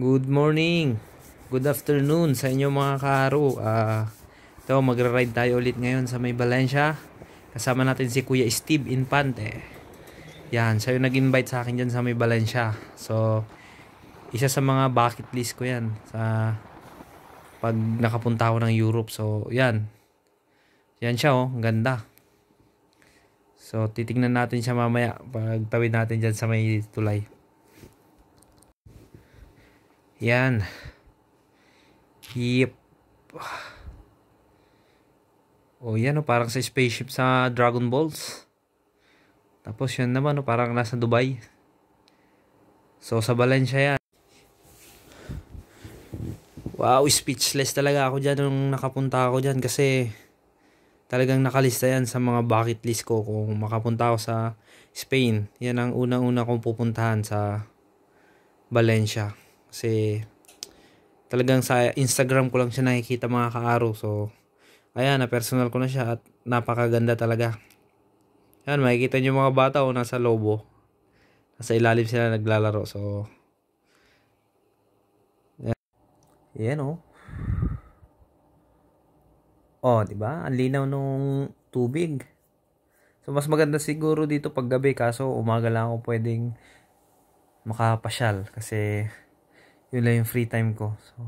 Good morning, good afternoon sa inyo mga kaaro. Ito, magra-ride tayo ulit ngayon sa may Valencia. Kasama natin si Kuya Steve Infante. Yan, siya yung nag-invite sa akin dyan sa may Valencia. So, isa sa mga bucket list ko yan sa pag nakapunta ako ng Europe. So, yan. Yan siya oh, ang ganda. So, titignan natin siya mamaya pag tawid natin dyan sa may tulay. Yan. Yep. Oh, yan oh, parang sa spaceship sa Dragon Balls. Tapos yan naman oh, parang nasa Dubai. So sa Valencia yan. Wow, speechless talaga ako dyan nung nakapunta ako dyan kasi talagang nakalista yan sa mga bucket list ko kung makapunta ako sa Spain. Yan ang unang-una kong pupuntahan sa Valencia. Kasi talagang sa Instagram ko lang siya nakikita mga kaaro. So ayan, na personal ko na siya at napakaganda talaga. Ayan, makikita nyo mga bata o nasa lobo. Nasa ilalim sila naglalaro. So, ayan o. Oh, diba? Ang linaw nung tubig. So, mas maganda siguro dito pag gabi. Kaso, umaga lang ako pwedeng makapasyal. Kasi, yun lang yung free time ko. So,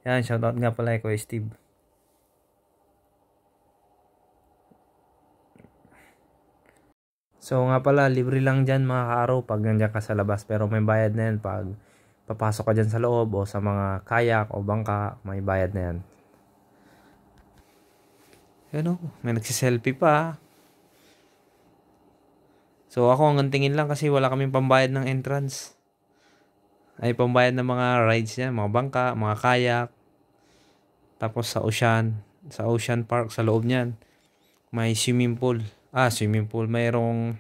ayan, shoutout nga pala kay Steve. So nga pala, libre lang dyan mga kaaraw pag nandiyan ka sa labas. Pero may bayad na yan pag papasok ka dyan sa loob o sa mga kayak o bangka, may bayad na yan. Yan o, may nagsiselfie pa. So ako ang tingin lang kasi wala kaming pambayad ng entrance. Ay pambayad ng mga rides yan, mga bangka, mga kayak. Tapos sa Ocean Park, sa loob niyan, may swimming pool. Swimming pool. Mayroong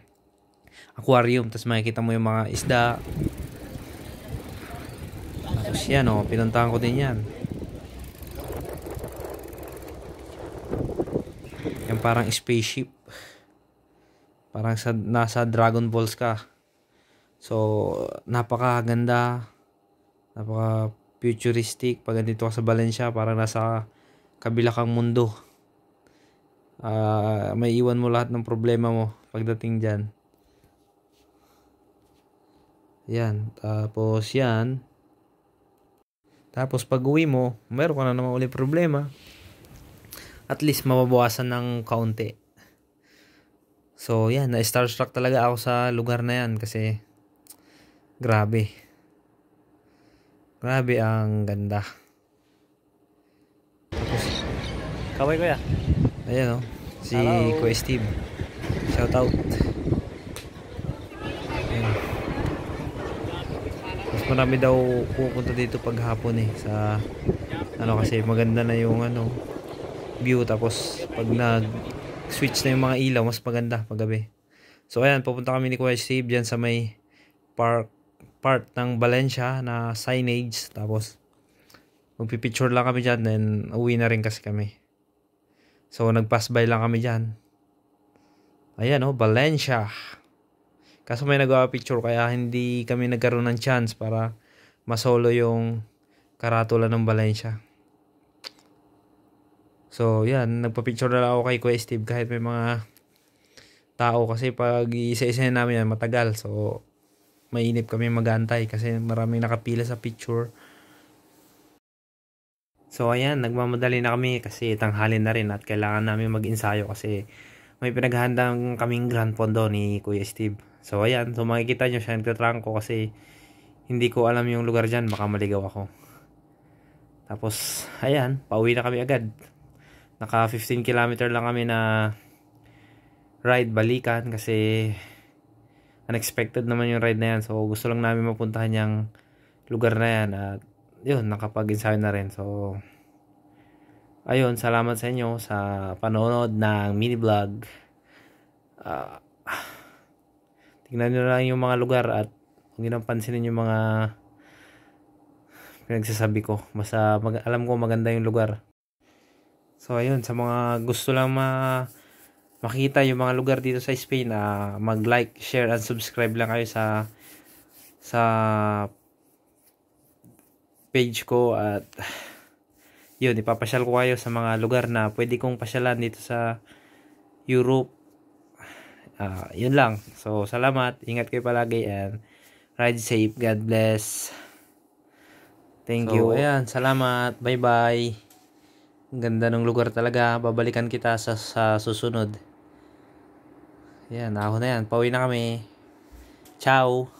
aquarium. Tapos makikita mo yung mga isda. Tapos yan o. Pinuntahan ko din yan. Yung parang spaceship. Parang nasa Dragon Balls ka. So, napakaganda. Napaka futuristic. Pag nandito ka sa Valencia, parang nasa kabila kang mundo. May iwan mo lahat ng problema mo pagdating dyan. Yan. Tapos pag uwi mo, meron ka na naman ulit problema. At least mababawasan ng kaunti. So yan, na-starstruck talaga ako sa lugar na yan kasi grabe. Grabe ang ganda. Kaway kuya. Ayan o, si Kuya Steve. Shout out. Ayan. Mas marami daw pupunta dito pag hapon sa kasi maganda na yung view. Tapos pag nag-switch na yung mga ilaw, mas maganda pag gabi. So ayan, pupunta kami ni Kuya Steve dyan sa may part ng Valencia na signage. Tapos magpipicture lang kami dyan, then uwi na rin kasi kami. So, nag-pass by lang kami dyan. Ayan Valencia. Kaso may nagawa-picture kaya hindi kami nagkaroon ng chance para masolo yung karatula ng Valencia. So, yan. Nagpa-picture na lang ako kay Kuya Steve kahit may mga tao. Kasi pag isa-isa namin yan, matagal. So, mainip kami mag-antay kasi maraming nakapila sa picture. So ayan, nagmamadali na kami kasi tanghali na rin at kailangan namin mag-ensayo kasi may pinaghahandang kaming Grand Fondo ni Kuya Steve. So ayan, so makikita nyo siya nagtatrangko kasi hindi ko alam yung lugar dyan, baka maligaw ako. Tapos ayan, pauwi na kami agad. Naka 15 km lang kami na ride balikan kasi unexpected naman yung ride na yan. So gusto lang namin mapuntahan yung lugar na yan at yun, nakapag-ensayo na rin. So ayun, salamat sa inyo sa panonood ng mini vlog. Tingnan nyo lang yung mga lugar at huwag nyo nang pansinin yung mga pinagsasabi ko. Basta alam ko maganda yung lugar. So ayun, sa mga gusto lang makita yung mga lugar dito sa Spain, mag-like, share, and subscribe lang kayo sa page ko at yun, ipapasyal ko kayo sa mga lugar na pwede kong pasyalan dito sa Europe. Yun lang. So, salamat. Ingat kayo palagi and ride safe. God bless. Thank you. Ayan, salamat. Bye-bye. Ang ganda ng lugar talaga. Babalikan kita sa susunod. Ayan, ako na yan. Pauwi na kami. Ciao.